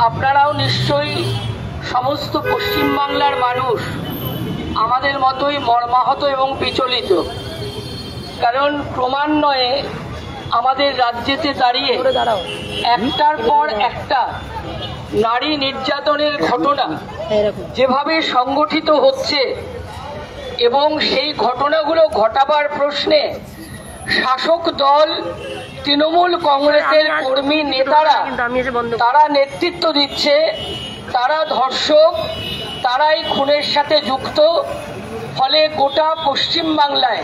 আপনারাও নিশ্চয়ই সমস্ত পশ্চিমবাংলার মানুষ আমাদের মতোই মর্মাহত এবং বিচলিত। কারণ ক্রমান্বয়ে আমাদের রাজ্যেতে দাঁড়িয়ে একটার পর একটা নারী নির্যাতনের ঘটনা যেভাবে সংগঠিত হচ্ছে এবং সেই ঘটনাগুলো ঘটাবার প্রশ্নে শাসক দল তৃণমূল কংগ্রেসের কর্মী নেতারা তারা নেতৃত্ব দিচ্ছে, তারা ধর্ষক, তারাই খুনের সাথে যুক্ত। ফলে গোটা পশ্চিমবাংলায়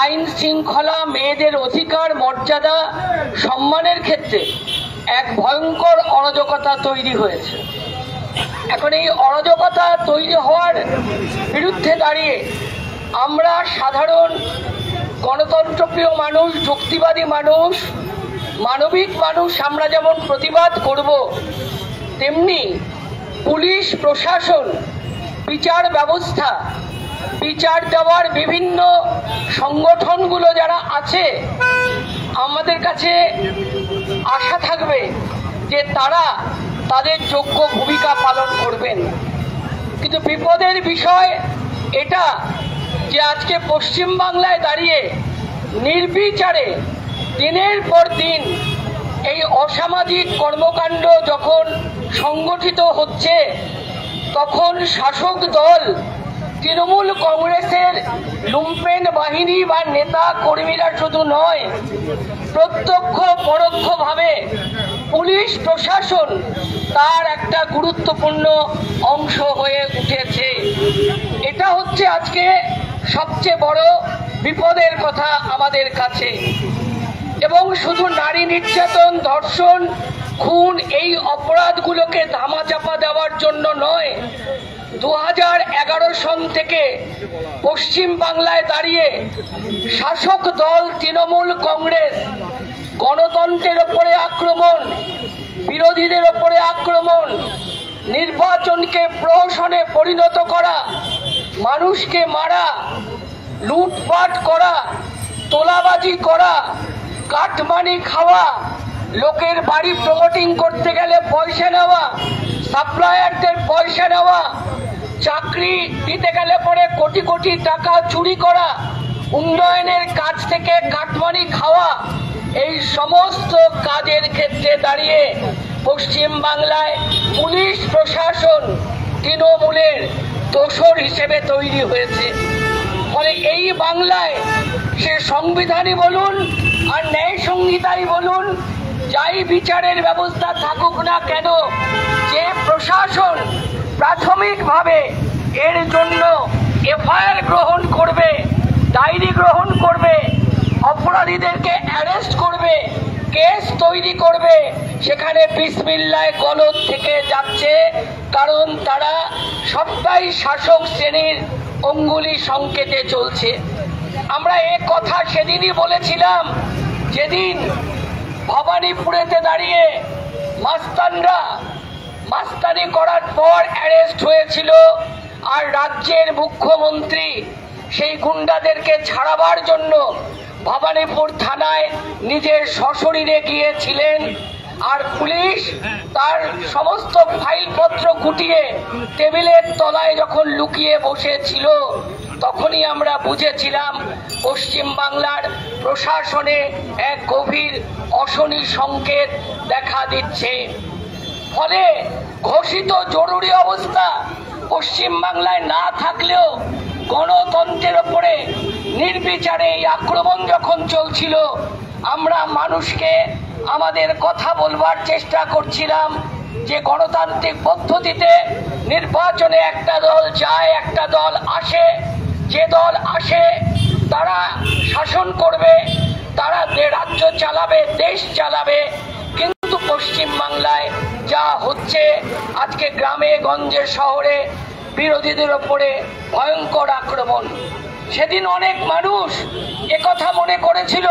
আইন শৃঙ্খলা, মেয়েদের অধিকার, মর্যাদা, সম্মানের ক্ষেত্রে এক ভয়ঙ্কর অরাজকতা তৈরি হয়েছে। এখন এই অরাজকতা তৈরি হওয়ার বিরুদ্ধে দাঁড়িয়ে আমরা সাধারণ গণতন্ত্রপ্রিয় মানুষ, যুক্তিবাদী মানুষ, মানবিক মানুষ আমরা যেমন প্রতিবাদ করব, তেমনি পুলিশ প্রশাসন, বিচার ব্যবস্থা, বিচার দেওয়ার বিভিন্ন সংগঠনগুলো যারা আছে, আমাদের কাছে আশা থাকবে যে তারা তাদের যোগ্য ভূমিকা পালন করবেন। কিন্তু বিপদের বিষয় এটা যে আজকে পশ্চিমবাংলায় দাঁড়িয়ে নির্বিচারে দিনের পর দিন এই অসামাজিক কর্মকাণ্ড যখন সংগঠিত হচ্ছে, তখন শাসক দল তৃণমূল কংগ্রেসের লুম্পেন বাহিনী বা নেতা কর্মীরা শুধু নয়, প্রত্যক্ষ পরোক্ষভাবে পুলিশ প্রশাসন তার একটা গুরুত্বপূর্ণ অংশ হয়ে উঠেছে। এটা হচ্ছে আজকে সবচেয়ে বড় বিপদের কথা আমাদের কাছে। এবং শুধু নারী নির্যাতন, ধর্ষণ, খুন এই অপরাধগুলোকে ধামাচাপা দেওয়ার জন্য নয়, 2011 সন থেকে পশ্চিম বাংলায় দাঁড়িয়ে শাসক দল তৃণমূল কংগ্রেস গণতন্ত্রের ওপরে আক্রমণ, বিরোধীদের ওপরে আক্রমণ, নির্বাচনকে প্রহসনে পরিণত করা, মানুষকে মারা, লুটপাট করা, তোলাবাজি করা, কাটমানি খাওয়া, লোকের বাড়ি প্রমোটিং করতে গেলে পয়সা নেওয়া, সাপ্লায়ারদের পয়সা নেওয়া, চাকরি দিতে গেলে পরে কোটি কোটি টাকা চুরি করা, উন্নয়নের কাজ থেকে কাটমানি খাওয়া, এই সমস্ত কাজের ক্ষেত্রে দাঁড়িয়ে পশ্চিম বাংলায় পুলিশ প্রশাসন তৃণমূলের দোসর হিসেবে তৈরি হয়েছে। ফলে এই বাংলায় সে সংবিধানই বলুন আর ন্যায় সংহিতাই বলুন, যাই বিচারের ব্যবস্থা থাকুক না কেন, যে প্রশাসন প্রাথমিকভাবে এর জন্য এফআইআর গ্রহণ করবে, ডায়েরি গ্রহণ করবে, অপরাধীদেরকে অ্যারেস্ট করবে, কেস তৈরি করবে, সেখানে বিসমিল্লাহ গলত থেকে যাচ্ছে। কারণ তারা সবটাই শাসক শ্রেণীর অঙ্গুলি সংকেতে চলছে। আমরা এ কথা সেদিনই বলেছিলাম যেদিন ভবানীপুরেতে দাঁড়িয়ে মাস্তানরা মাস্তানি করার পর অ্যারেস্ট হয়েছিল, আর রাজ্যের মুখ্যমন্ত্রী সেই গুন্ডাদেরকে ছাড়াবার জন্য ভবানীপুর থানায় নিজের সশরীরে গিয়েছিলেন। আর পুলিশ তার সমস্ত ফাইলপত্র গুটিয়ে টেবিলের তলায় যখন লুকিয়ে বসেছিল, তখনই আমরা বুঝেছিলাম পশ্চিম বাংলার প্রশাসনে এক গভীর অশনি সংকেত দেখা দিচ্ছে। ফলে ঘোষিত জরুরি অবস্থা পশ্চিম বাংলায় না থাকলেও গণতন্ত্রের ওপরে নির্বিচারে এই আক্রমণ যখন চলছিল, আমরা মানুষকে আমাদের কথা বলবার চেষ্টা করছিলাম যে গণতান্ত্রিক পদ্ধতিতে নির্বাচনে একটা দল যায়, একটা দল আসে, যে দল আসে তারা শাসন করবে, তারা রাজ্য চালাবে, দেশ চালাবে। কিন্তু পশ্চিম বাংলায় যা হচ্ছে আজকে গ্রামে গঞ্জে শহরে বিরোধীদের ওপরে ভয়ঙ্কর আক্রমণ। সেদিন অনেক মানুষ একথা মনে করেছিল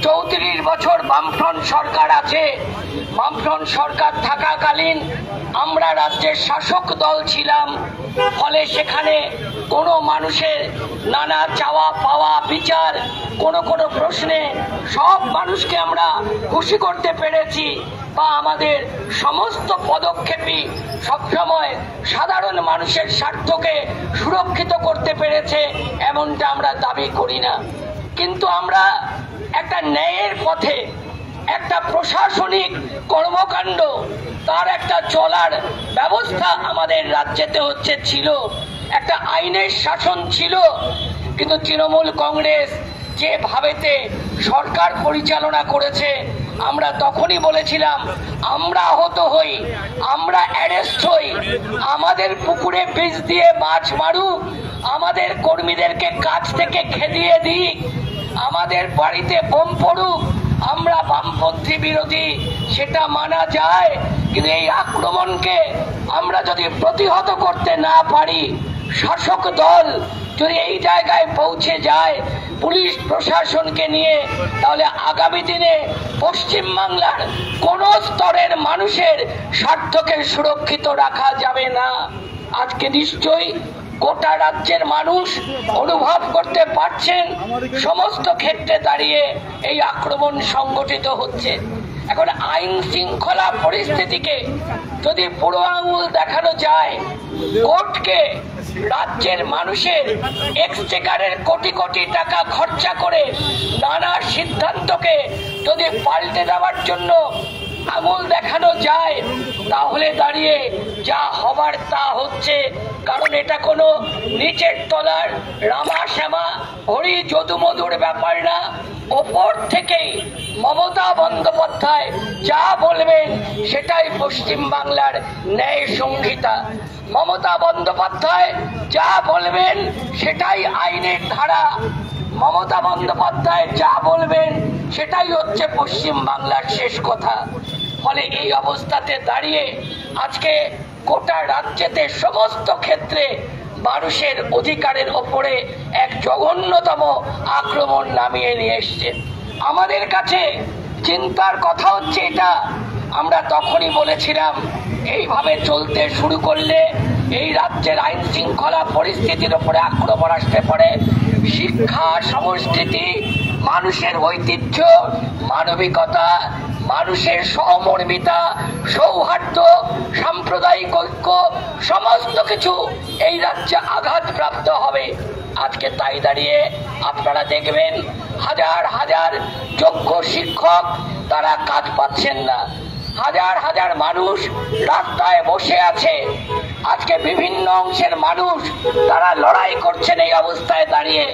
34 বছর বামফ্রন্ট সরকার আছে, বামফ্রন্ট সরকার থাকাকালীন আমরা রাজ্যের শাসক দল ছিলাম, ফলে সেখানে কোনো মানুষের নানা চাওয়া পাওয়া বিচার, কোনো প্রশ্নে সব মানুষকে আমরা খুশি করতে পেরেছি। বা আমাদের সমস্ত পদক্ষেপই সবসময় সাধারণ মানুষের স্বার্থকে সুরক্ষিত করতে পেরেছে এমনটা আমরা দাবি করি না। কিন্তু আমরা একটা ন্যায়ের পথে একটা প্রশাসনিক কর্মকাণ্ড তার একটা চলার ব্যবস্থা আমাদের রাজ্যেতে ছিল, একটা আইনের শাসন ছিল। কিন্তু তৃণমূল কংগ্রেস যেভাবেতে সরকার পরিচালনা করেছে, আমরা তখনই বলেছিলাম আমরা আহত হই, আমরা অ্যারেস্ট হই, আমাদের পুকুরে বিষ দিয়ে মাছ মারুক, আমাদের কর্মীদেরকে কাছ থেকে খেদিয়ে দিক, আমাদের বাড়িতে বোম পড়ুক, আমরা বামপন্থী বিরোধী, সেটা মানা যায়। কিন্তু এই আক্রমণকে আমরা যদি প্রতিহত করতে না পারি, শাসক দল যদি এই জায়গায় পৌঁছে যায় পুলিশ প্রশাসনকে নিয়ে, তাহলে আগামী দিনে পশ্চিমবাংলার কোন স্তরের মানুষের স্বার্থকে সুরক্ষিত রাখা যাবে না। আজকে নিশ্চয়ই গোটা রাজ্যের মানুষ অনুভব করতে পারছেন সমস্ত ক্ষেত্রে দাঁড়িয়ে এই আক্রমণ সংগঠিত হচ্ছে। এখন আইন শৃঙ্খলা পরিস্থিতিকে যদি বুড়ো আঙুল দেখানো যায়, কোর্টকে রাজ্যের মানুষের এক্সচেকারের কোটি কোটি টাকা খরচা করে নানা সিদ্ধান্তকে যদি পাল্টে দেওয়ার জন্য আঙুল দেখানো যায়, তাহলে দাঁড়িয়ে যা হবার তা হচ্ছে। কারণ এটা কোনো নিচের তলার রামা শ্যামা হরি যদুমধুর ব্যাপার না। ওপর থেকেই মমতা বন্দ্যোপাধ্যায় যা বলবেন সেটাই পশ্চিমবাংলার ন্যায় সংহিতা। মমতা বন্দ্যোপাধ্যায় যা বলবেন সেটাই আইনের ধারা। মমতা বন্দ্যোপাধ্যায় যা বলবেন সেটাই হচ্ছে পশ্চিমবাংলার শেষ কথা। ফলে এই অবস্থাতে দাঁড়িয়ে আজকে গোটা রাজ্যেতে সমস্ত ক্ষেত্রে মানুষের অধিকারের ওপরে এক জঘন্যতম আক্রমণ নামিয়ে নিয়ে এসছে। আমাদের কাছে চিন্তার কথা হচ্ছে এটা, আমরা তখনই বলেছিলাম এইভাবে চলতে শুরু করলে এই রাজ্যের আইন শৃঙ্খলা পরিস্থিতির উপরে আক্রমণ আসতে পারে। শিক্ষা, সংস্কৃতি, মানুষের ঐতিহ্য, মানবিকতা, মানুষের সহমর্মিতা, সৌহার্দ্য, সাম্প্রদায়িক ঐক্য, সমস্ত কিছু এই রাজ্যে আঘাতপ্রাপ্ত হবে। আজকে তাই দাঁড়িয়ে আপনারা দেখবেন হাজার হাজার যোগ্য শিক্ষক তারা কাজ পাচ্ছেন না, হাজার হাজার মানুষ রাস্তায় বসে আছে। আজকে বিভিন্ন অংশের মানুষ তারা লড়াই করছেন এই অবস্থায় দাঁড়িয়ে।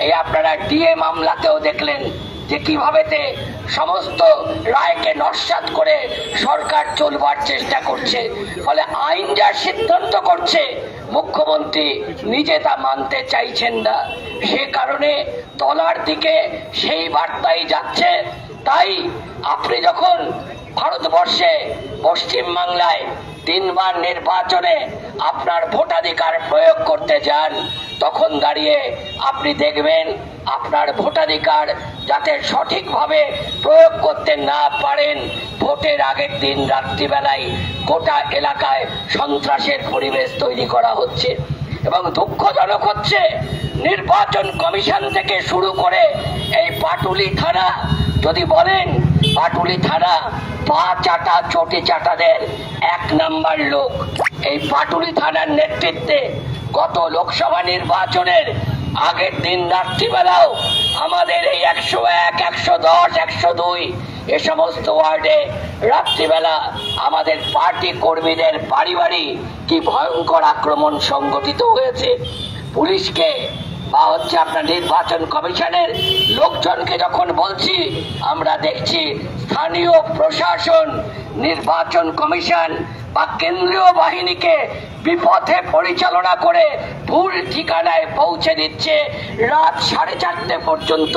এই আপনারা ডিএ মামলাতেও দেখলেন যে কিভাবে সমস্ত রায়কে নস্যাৎ করে সরকার চলবার চেষ্টা করছে। ফলে আইন যা সিদ্ধান্ত করছে মুখ্যমন্ত্রী নিজে তা মানতে চাইছেন না, সে কারণে তলার দিকে সেই বার্তাই যাচ্ছে। তাই আপনি যখন ভারতবর্ষে পশ্চিমবাংলায় 3 বার নির্বাচনে আপনার ভোটাধিকার প্রয়োগ করতে যান, তখন দাঁড়িয়ে আপনি দেখবেন আপনার ভোটাধিকার যাতে সঠিকভাবে প্রয়োগ করতে না পারেন, ভোটের আগের দিন রাত্রিবেলায় গোটা এলাকায় সন্ত্রাসের পরিবেশ তৈরি করা হচ্ছে। এবং দুঃখজনক হচ্ছে নির্বাচন কমিশন থেকে শুরু করে এই পাটুলি থানা, যদি বলেন পাটুলি থানা পা চাটা চটি চাটাদের 1 নাম্বার লোক। এই পাটুলি থানার নেতৃত্বে গত লোকসভা নির্বাচনের আগের দিন রাত্রিবেলাও আমাদের এই 101, 110, 102 এ সমস্ত ওয়ার্ডে রাত্রিবেলা আমাদের পার্টি কর্মীদের বাড়ি বাড়ি কি ভয়ঙ্কর আক্রমণ সংগঠিত হয়েছে। পুলিশকে বা আপনার নির্বাচন কমিশনের লোকজনকে যখন বলছি, আমরা দেখছি স্থানীয় প্রশাসন, নির্বাচন কমিশন বা কেন্দ্রীয় বাহিনীকে বিপথে পরিচালনা করে ভুল ঠিকানায় পৌঁছে দিচ্ছে। রাত 4:30 পর্যন্ত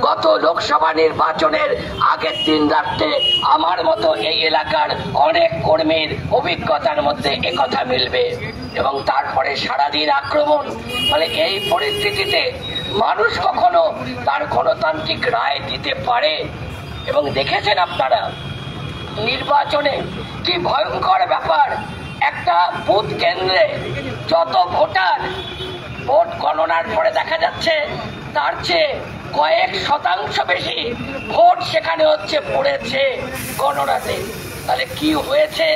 গত লোকসভা নির্বাচনের আগের দিন রাত্রে আমার মতো এই এলাকার অনেক কর্মীর অভিজ্ঞতার মধ্যে একথা মিলবে। এবং তারপরে সারাদিন আক্রমণ। ফলে এই পরিস্থিতিতে মানুষ কখনো তার গণতান্ত্রিক রায় দিতে পারে? এবং দেখেছেন আপনারা নির্বাচনে কি ভয়ঙ্কর ব্যাপার। একটা বুথ কেন্দ্রে যত ভোটার, ভোট গণনার পরে দেখা যাচ্ছে তার চেয়ে কয়েক শতাংশ বেশি ভোট সেখানে পড়েছে গণনাতে। তাহলে কি হয়েছে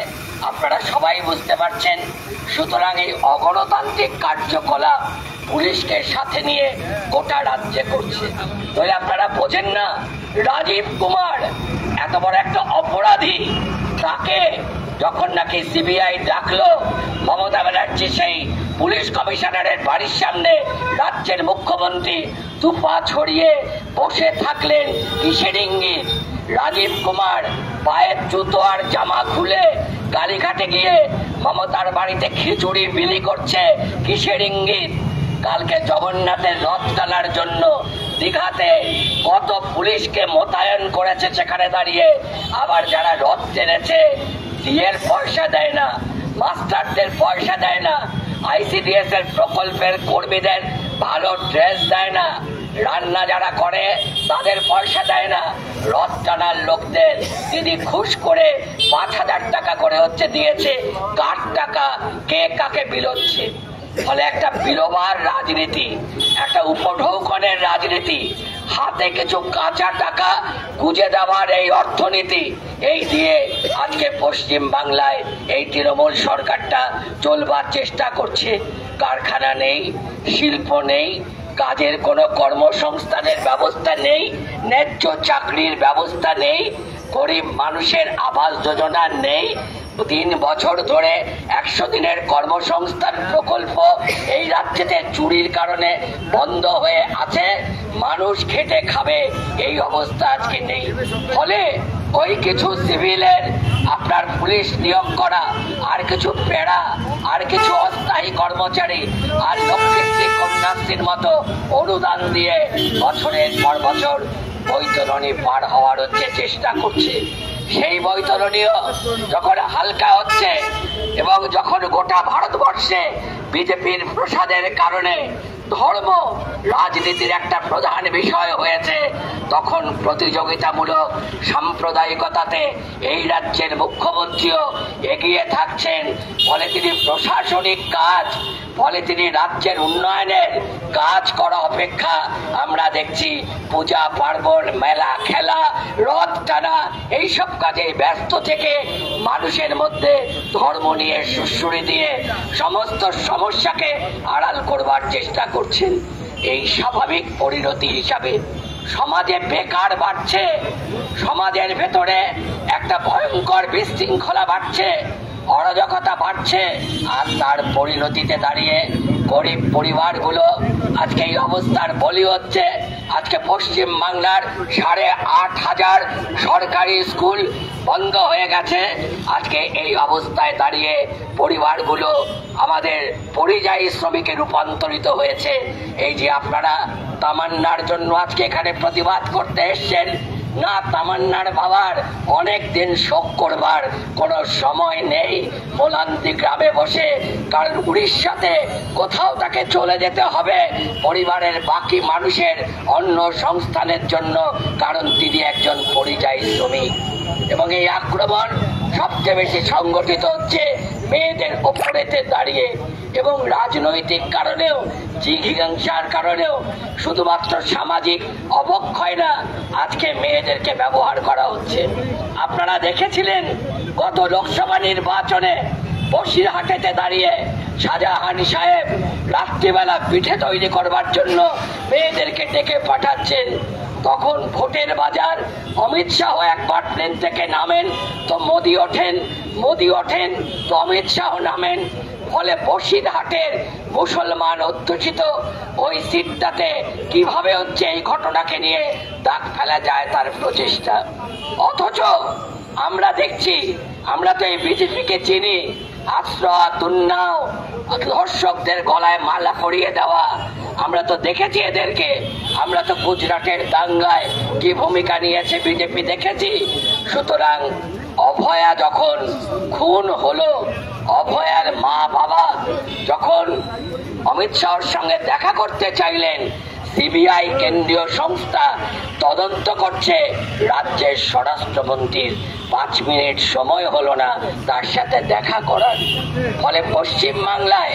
আপনারা সবাই বুঝতে পারছেন। সুতরাং এই অগণতান্ত্রিক কার্যকলাপ পুলিশকে সাথে নিয়ে গোটা রাজ্যে করছে। তাহলে আপনারা বোঝেন না, রাজীব কুমার এত বড় একটা অপরাধী, তাকে যখন নাকি সিবিআই ডাকলো, মমতা ব্যানার্জি সেই পুলিশ কমিশনারের বাড়ির সামনে রাজ্যের মুখ্যমন্ত্রী তুফা ছড়িয়ে বসে থাকলেন কিসের ইঙ্গিত? রাজীব কুমার পায়ের জুতো আর জামা খুলে কালীঘাটে গিয়ে মমতার বাড়িতে খিচুড়ি বিলি করছে কিসের ইঙ্গিত? কালকে জগন্নাথের রথ টানার জন্য দীঘাতে কত পুলিশকে মোতায়েন করেছে সেখানে দাঁড়িয়ে, আবার যারা রথ টেনেছে ডিএর পয়সা দেয় না, মাস্টারদের পয়সা দেয় না, আইসিডিএস এর প্রকল্পের কর্মীদের ভালো ড্রেস দেয় না, রান্না যারা করে তাদের পয়সা দেয় না, রথ টানার লোকদের তিনি ঘুষ করে 5,000 টাকা করে হচ্ছে দিয়েছে, কার টাকা কে কাকে বিলোচ্ছে। ফলে একটা বিলোবার রাজনীতি, একটা উপঢৌকনের রাজনীতি, হাতে কিছু কাঁচা টাকা গুজে দেওয়ার এই অর্থনীতি, এই দিয়ে আজকে পশ্চিম বাংলায় এই তৃণমূল সরকারটা চলবার চেষ্টা করছে। কারখানা নেই, শিল্প নেই, কাজের কোনো কর্মসংস্থানের ব্যবস্থা নেই, ন্যায্য চাকরির ব্যবস্থা নেই, গরিব মানুষের আবাস যোজনা নেই, 3 বছর ধরে 100 দিনের কর্মসংস্থান প্রকল্প এই রাজ্যেতে চুরির কারণে বন্ধ হয়ে আছে। মানুষ খেটে খাবে এই অবস্থা আজকে নেই। ফলে ওই কিছু সিভিলের আপনার পুলিশ নিয়োগ করা, আর কিছু পেড়া, আর কিছু অস্থায়ী কর্মচারী, আর লক্ষ্মীশ্রী কন্যাশ্রীর মতো অনুদান দিয়ে বছরের পর বছর বৈতরণী পার হওয়ার হচ্ছে চেষ্টা করছে। সেই বৈতরণীয় যখন হালকা হচ্ছে এবং যখন গোটা ভারতবর্ষে বিজেপির প্রসাদের কারণে ধর্ম রাজনীতির একটা প্রধান বিষয় হয়েছে, তখন প্রতিযোগিতামূলক সাম্প্রদায়িকতাতে এই রাজ্যের মুখ্যমন্ত্রীও এগিয়ে থাকছেন। ফলে তিনি প্রশাসনিক কাজ, ফলে তিনি রাজ্যের উন্নয়নের কাজ করা অপেক্ষা আমরা দেখছি পূজা পার্বণ, মেলা খেলা, রথ টানা এইসব কাজে ব্যস্ত থেকে মানুষের মধ্যে ধর্ম নিয়ে সুড়সুড়ি দিয়ে সমস্ত সমস্যাকে আড়াল করবার চেষ্টা করছেন। এই স্বাভাবিক পরিণতি হিসাবে সমাজে বেকার বাড়ছে, সমাজের ভেতরে একটা ভয়ঙ্কর বিশৃঙ্খলা বাড়ছে, অরাজকতা বাড়ছে, আর তার পরিণতিতে দাঁড়িয়ে গরিব পরিবারগুলো আজকে এই অবস্থার বলি হচ্ছে। আজকে পশ্চিম বাংলার 8,500 সরকারি স্কুল বন্ধ হয়ে গেছে। আজকে এই অবস্থায় দাঁড়িয়ে পরিবারগুলো আমাদের পরিযায়ী শ্রমিকে রূপান্তরিত হয়েছে। এই যে আপনারা তামান্নার জন্য আজকে এখানে প্রতিবাদ করতে এসছেন, না তামান্নার বাবার অনেক দিন শোক করবার কোনো সময় নেই মোলান্তি গ্রামে বসে, কারণ উড়িষ্যাতে কোথাও তাকে চলে যেতে হবে পরিবারের বাকি মানুষের অন্য সংস্থানের জন্য, কারণ তিনি একজন পরিযায়ী শ্রমিক। এবং এই আক্রমণ সবচেয়ে বেশি সংগঠিত হচ্ছে মেয়েদের ওপরেতে দাঁড়িয়ে, এবং রাজনৈতিক কারণেও, জিঘিগাংসার কারণেও, শুধুমাত্র সামাজিক অবক্ষয় না, আজকে মেয়েদেরকে ব্যবহার করা হচ্ছে। আপনারা দেখেছিলেন গত লোকসভা নির্বাচনে বসিরহাটেতে দাঁড়িয়ে শাহজাহান সাহেব রাত্রিবেলা পিঠে তৈরি করবার জন্য মেয়েদেরকে ডেকে পাঠাচ্ছেন। তখন ভোটের বাজার, অমিত শাহ একবার প্লেন থেকে নামেন তো মোদি ওঠেন, মোদি ওঠেন তো অমিত শাহ নামেন। ফলে বসিরহাটের মুসলমান অধ্যুষিত ওই সিটটাতে কিভাবে হচ্ছে এই ঘটনাকে নিয়ে দাগ ফেলা যায় তার প্রচেষ্টা। অথচ আমরা দেখছি, আমরা তো এই বিজেপিকে চিনি, আশ্রয় তুন্নাও, ধর্ষকদের গলায় মালা পরিয়ে দেওয়া, আমরা তো দেখেছি এদেরকে। আমরা তো গুজরাটের দাঙ্গায় কি ভূমিকা নিয়েছে বিজেপি দেখেছি। সুতরাং অভয়া যখন খুন হলো, অভয়ার মা বাবা যখন অমিত শাহর সঙ্গে দেখা করতে চাইলেন, সিবিআই কেন্দ্রীয় সংস্থা তদন্ত করছে, রাজ্যের স্বরাষ্ট্রমন্ত্রীর 5 মিনিট সময় হলো না তার সাথে দেখা করার। ফলে পশ্চিম বাংলায়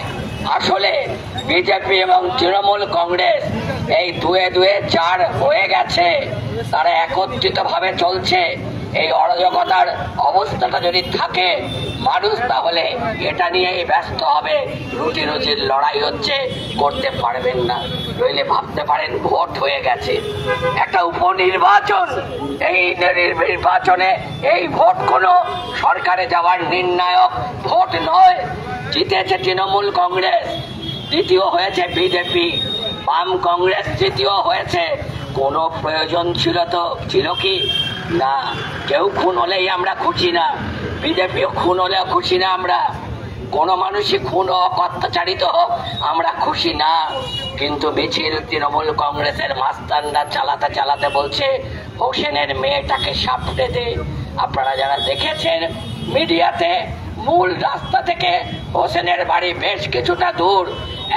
আসলে বিজেপি এবং তৃণমূল কংগ্রেস এই 2-2 4 হয়ে গেছে, তারা একত্রিত ভাবে চলছে। এই অরাজকতার অবস্থাটা যদি থাকে, মানুষ তাহলে এটা নিয়ে ব্যস্ত হবে, রুটি রুজির লড়াই হচ্ছে, করতে পারবেন না। নইলে ভাবতে পারেন ভোট হয়ে গেছে, একটা উপনির্বাচন, এই নির্বাচনে এই ভোট কোনো সরকারে যাওয়ার নির্ণায়ক ভোট নয়। জিতেছে তৃণমূল কংগ্রেস, দ্বিতীয় হয়েছে বিজেপি, বাম কংগ্রেস তৃতীয় হয়েছে। কোনো প্রয়োজন ছিল কি? না। কেউ খুন হলেই আমরা খুশি না, বিজেপিও খুন হলেও খুশি না আমরা। কোনো মানুষই খুন হোক, অত্যাচারিত হোক, আমরা খুশি না। কিন্তু মিছিল তৃণমূল কংগ্রেসের মাস্তানরা চালাতে চালাতে বলছে হোসেনের মেয়েটাকে সাপড়ে দে। আপনারা যারা দেখেছেন মিডিয়াতে, মূল রাস্তা থেকে হোসেনের বাড়ি বেশ কিছুটা দূর,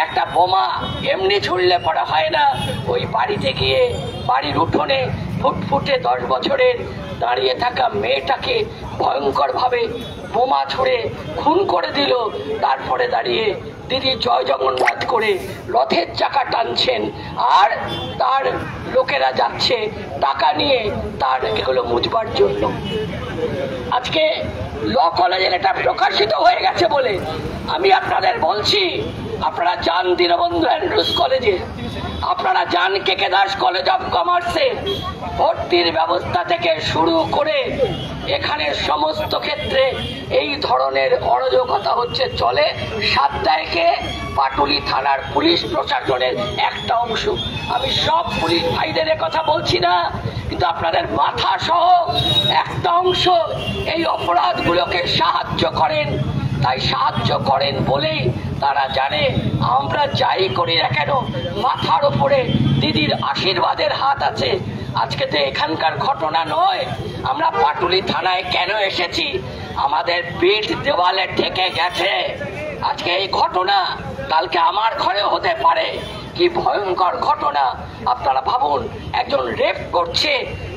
একটা বোমা এমনি ছুড়লে পড়া হয় না। ওই বাড়িতে গিয়ে বাড়ির উঠোনে ফুটফুটে 10 বছরের দাঁড়িয়ে থাকা মেয়েটাকে ভয়ঙ্কর ভাবে বোমা ছুড়ে খুন করে দিল। তারপরে দাঁড়িয়ে দিদি জয় জগন্নাথ করে রথের চাকা টানছেন, আর তার লোকেরা যাচ্ছে টাকা নিয়ে তার এগুলো মুছবার জন্য। আজকে ল কলেজের এটা প্রকাশিত হয়ে গেছে বলে আমি আপনাদের বলছি, আপনারা যান দীনবন্ধু অ্যান্ড্রুজ কলেজে, আপনারা যান কে দাস কলেজ অফ কমার্সে। ভর্তির ব্যবস্থা থেকে শুরু করে এখানে সমস্ত ক্ষেত্রে এই ধরনের অরাজকতা হচ্ছে, চলে। সাতটায়কে পাটুলি থানার পুলিশ প্রশাসনের একটা অংশ, আমি সব পুলিশ ভাইদের কথা বলছি না, কিন্তু আপনাদের মাথা সহ একটা অংশ এই অপরাধগুলোকে সাহায্য করেন। তাই সাহায্য করেন বলেই তারা জানে আমরা যাই করি না কেন মাথার উপরে দিদির আশীর্বাদের হাত আছে। আজকে তো এখানকার ঘটনা নয়, আমরা পাটুলি থানায় কেন এসেছি, আমাদের পিঠ দেওয়ালে ঠেকে গেছে। আজকে এই ঘটনা কালকে আমার ঘরে হতে পারে। কি ভয়ঙ্কর ঘটনা! আপনারা ভাবুন, একজন রেপ করছে,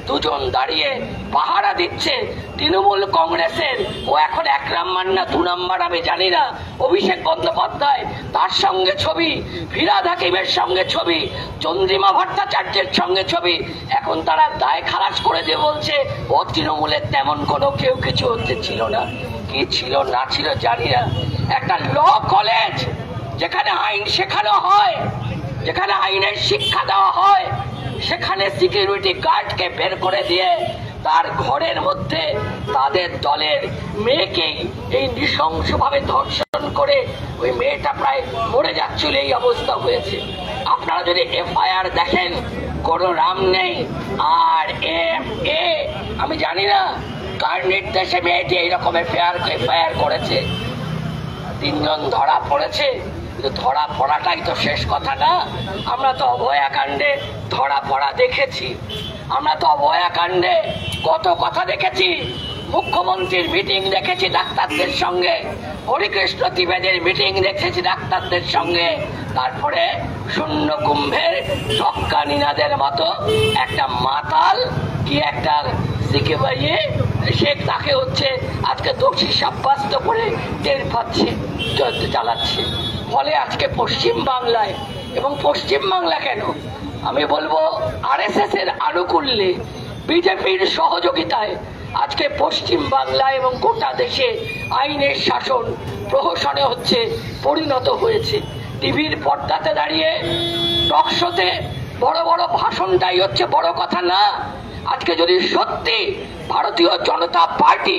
দুজন দাঁড়িয়ে পাহারা দিচ্ছে তৃণমূল কংগ্রেসের। ও এখন 1 নাম্বার না 2 নাম্বার আমি জানি না, অভিষেক বন্দ্যোপাধ্যায় তার সঙ্গে ছবি, ফিরহাদ হাকিমের সঙ্গে ছবি, চন্দ্রিমা ভট্টাচার্যের সঙ্গে ছবি। এখন তারা দায় খালাস করে দিয়ে বলছে ও তৃণমূলের তেমন কোনো কেউ কিছু হতে ছিল না। কি ছিল না ছিল জানি না। একটা ল কলেজ যেখানে আইন শেখানো হয়, যেখানে আইনের শিক্ষা দেওয়া হয়, সেখানে সিকিউরিটি গার্ডকে বের করে দিয়ে তার ঘরের মধ্যে তাদের দলের মেয়েকেই এই নৃশংসভাবে ধর্ষণ করে ওই মেয়েটা প্রায় মরে যাচ্ছিল, এই অবস্থা হয়েছে। আপনারা যদি FIR দেখেন, কোনো রাম নেই। আর আমি জানি না কার নির্দেশে মেয়েটি এইরকম FIR করেছে। 3 জন ধরা পড়েছে, কিন্তু ধরা পড়াটাই তো শেষ কথা না। আমরা তো অভয়াকাণ্ডে ধরা পড়া দেখেছি, আমরা তো অভয়াকাণ্ডে কত কথা দেখেছি। মুখ্যমন্ত্রীর মিটিং দেখেছি ডাক্তারদের সঙ্গে, হরিকৃষ্ণ ত্রিবেদীর মিটিং দেখেছি ডাক্তারদের সঙ্গে। তারপরে শূন্য কুম্ভের ঢক্কা নিনাদের মতো একটা মাতাল কি একটা শিখে পাইয়ে সে তাকে হচ্ছে আজকে দোষী সাব্যস্ত করে টের পাচ্ছে, চালাচ্ছে। ফলে আজকে পশ্চিম বাংলায়, এবং পশ্চিম বাংলা কেন আমি বলবো RSS এর আনুকূল্যে, বিজেপির সহযোগিতায় আজকে পশ্চিম বাংলা এবং গোটা দেশে আইনের শাসন প্রহসনে হচ্ছে, পরিণত হয়েছে। টিভির পর্দাতে দাঁড়িয়ে টকশোতে বড় বড় ভাষণটাই হচ্ছে বড় কথা না। আজকে যদি সত্যি ভারতীয় জনতা পার্টি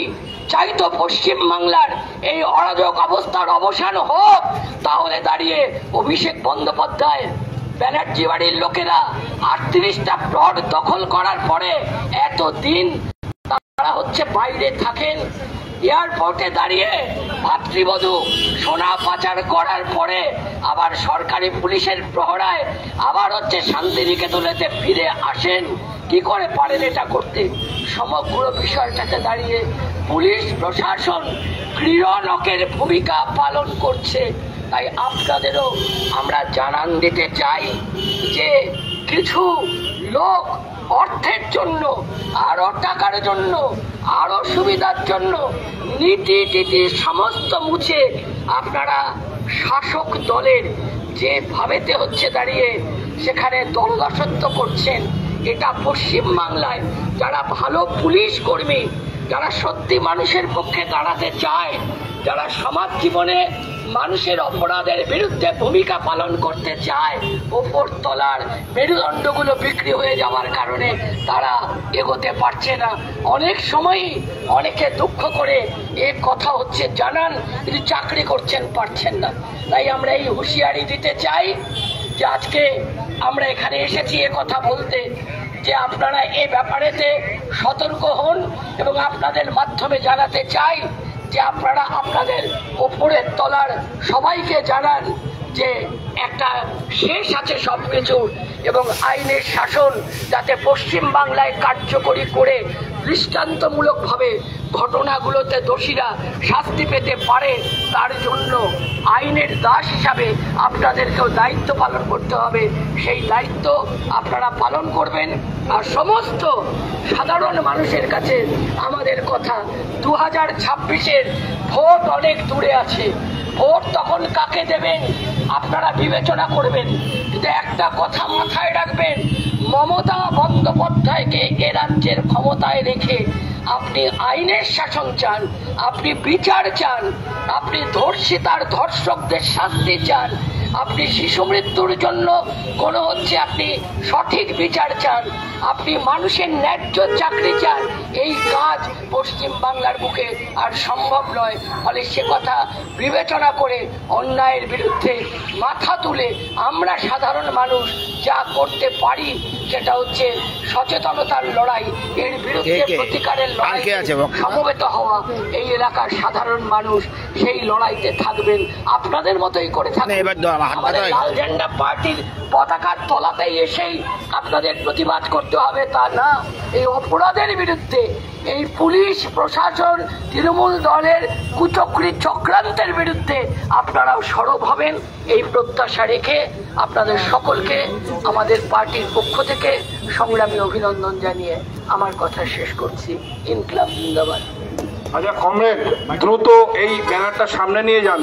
চাইতো পশ্চিম বাংলার এই অরাজক অবস্থার অবসান হোক, তাহলে দাঁড়িয়ে অভিষেক বন্দ্যোপাধ্যায়, ব্যানার্জি বাড়ির লোকেরা 38টা প্লট দখল করার পরে এতদিন তারা হচ্ছে বাইরে থাকেন, এয়ারপোর্টে দাঁড়িয়ে ভাতৃবধূ সোনা পাচার করার পরে আবার সরকারি পুলিশের প্রহরায় আবার হচ্ছে শান্তিনিকেতনেতে ফিরে আসেন। কি করে পারেন এটা করতে? সমগ্র বিষয়টাতে দাঁড়িয়ে পুলিশ প্রশাসন ক্রীড়নকের ভূমিকা পালন করছে। তাই আপনাদেরও আমরা জানান দিতে চাই যে কিছু লোক অর্থের জন্য, আরো টাকার জন্য, আরো সুবিধার জন্য নীতি সমস্ত মুছে আপনারা শাসক দলের যে ভাবেতে হচ্ছে দাঁড়িয়ে সেখানে দলদাসত্ব করছেন, এটা পশ্চিম বাংলায় যারা ভালো পুলিশ কর্মী, যারা সত্যি মানুষের পক্ষে দাঁড়াতে চায়, যারা সমাজ জীবনে মানুষের অপরাধের বিরুদ্ধে ভূমিকা পালন করতে চায়, ওপর তলার মেরুদণ্ডগুলো বিক্রি হয়ে যাওয়ার কারণে তারা এগোতে পারছে না। অনেক সময়ই অনেকে দুঃখ করে এ কথা হচ্ছে জানান, কিন্তু চাকরি করছেন পারছেন না। তাই আমরা এই হুঁশিয়ারি দিতে চাই যে আজকে আমরা এখানে এসেছি এ কথা বলতে, যে আপনারা এ ব্যাপারেতে সতর্ক হন এবং আপনাদের মাধ্যমে জানাতে চাই যে আপনারা আপনাদের ওপরের তলার সবাইকে জানান যে একটা শেষ আছে সবকিছুর, এবং আইনের শাসন যাতে পশ্চিম বাংলায় কার্যকরী করে দৃষ্টান্তমূলকভাবে ঘটনাগুলোতে দোষীরা শাস্তি পেতে পারে, তার জন্য আইনের দাস হিসাবে আপনাদেরকেও দায়িত্ব পালন করতে হবে। সেই দায়িত্ব আপনারা পালন করবেন। আর সমস্ত সাধারণ মানুষের কাছে আমাদের কথা, 2026-এর ভোট অনেক দূরে আছে। ভোট তখন কাকে দেবেন আপনারা বিবেচনা করবেন, কিন্তু একটা কথা মাথায় রাখবেন, মমতা বন্দ্যোপাধ্যায়কে এ রাজ্যের ক্ষমতায় রেখে আপনি আইনের শাসন চান, আপনি বিচার চান, আপনি ধর্ষিতার ধর্ষকদের শাস্তি চান, আপনি শিশু মৃত্যুর জন্য আপনি সঠিক বিচার চান, আপনি মানুষের ন্যায্য চাকরি চান, এই কাজ পশ্চিম বাংলার বুকে আর সম্ভব নয়। ফলে সে কথা বিবেচনা করে অন্যায়ের বিরুদ্ধে মাথা তুলে আমরা সাধারণ মানুষ যা করতে পারি সেটা হচ্ছে সচেতনতার লড়াই, এর বিরুদ্ধে প্রতিকারের লড়াই, সমবেত হওয়া। এই এলাকার সাধারণ মানুষ সেই লড়াইতে থাকবেন, আপনাদের মতোই করে থাকবেন। আমাদের লাল ঝান্ডা পার্টির পতাকার তলাতেই এসেই আপনাদের প্রতিবাদ করতে হবে তা না। এই অপরাধের বিরুদ্ধে, এই পুলিশ প্রশাসন তৃণমূল দলের কুচক্রী চক্রান্তের বিরুদ্ধে আপনারাও সরব হবেন, এই প্রত্যাশা রেখে আপনাদের সকলকে আমাদের পার্টির পক্ষ থেকে সংগ্রামী অভিনন্দন জানিয়ে আমার কথা শেষ করছি। ইনকলাব জিন্দাবাদ। আচ্ছা কমরেড, দ্রুত এই ব্যানারটা সামনে নিয়ে যান।